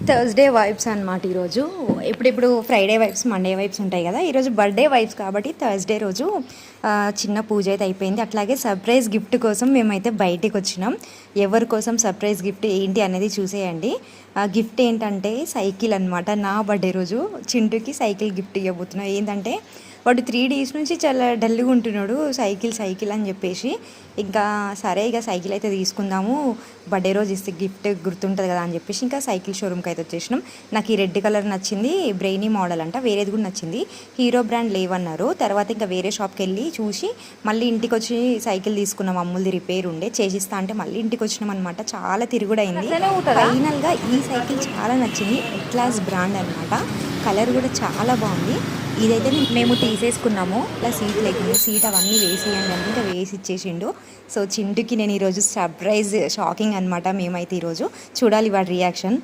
Thursday vibes అనమాట ఈరోజు. ఇప్పుడు ఫ్రైడే వైబ్స్, మండే వైబ్స్ ఉంటాయి కదా. ఈరోజు బర్త్డే వైబ్స్ కాబట్టి థర్స్డే రోజు చిన్న పూజ అయితే అయిపోయింది. అట్లాగే సర్ప్రైజ్ గిఫ్ట్ కోసం మేమైతే బయటికి వచ్చినాం. ఎవరి కోసం సర్ప్రైజ్ గిఫ్ట్ ఏంటి అనేది చూసేయండి. గిఫ్ట్ ఏంటంటే సైకిల్ అనమాట. నా బర్త్డే రోజు చింటూకి సైకిల్ గిఫ్ట్ ఇవ్వబోతున్నాం. ఏంటంటే వాడు 3 days నుంచి చాలా డల్గా ఉంటున్నాడు, సైకిల్ అని చెప్పేసి. ఇంకా సరే ఇక సైకిల్ అయితే తీసుకుందాము, బర్త్డే రోజు ఇస్తే గిఫ్ట్ గుర్తుంటుంది కదా అని చెప్పేసి ఇంకా సైకిల్ షోరూమ్కి అయితే వచ్చేసినాం. నాకు ఈ రెడ్ కలర్ నచ్చింది, బ్రెయినీ మోడల్ అంట. వేరేది కూడా నచ్చింది, హీరో బ్రాండ్ లేవన్నారు. తర్వాత ఇంకా వేరే షాప్కి వెళ్ళి చూసి మళ్ళీ ఇంటికి వచ్చి సైకిల్ తీసుకున్నాం. అమ్ముల్ది రిపేర్ ఉండే, చేసిస్తా అంటే మళ్ళీ ఇంటికి వచ్చినాం అనమాట. చాలా తిరుగుడైంది. ఫైనల్గా ఈ సైకిల్ చాలా నచ్చింది. ఎట్లాస్ బ్రాండ్ అనమాట. కలర్ కూడా చాలా బాగుంది. ఇదైతే మేము తీసేసుకున్నాము. ఇలా సీట్ లేకుండా, సీట్ అవన్నీ వేసేయండి అంటే ఇంకా వేసి ఇచ్చేసిండు. సో చింటుకి నేను ఈరోజు సర్ప్రైజ్ షాకింగ్ అనమాట. మేమైతే ఈరోజు చూడాలి వాడి రియాక్షన్.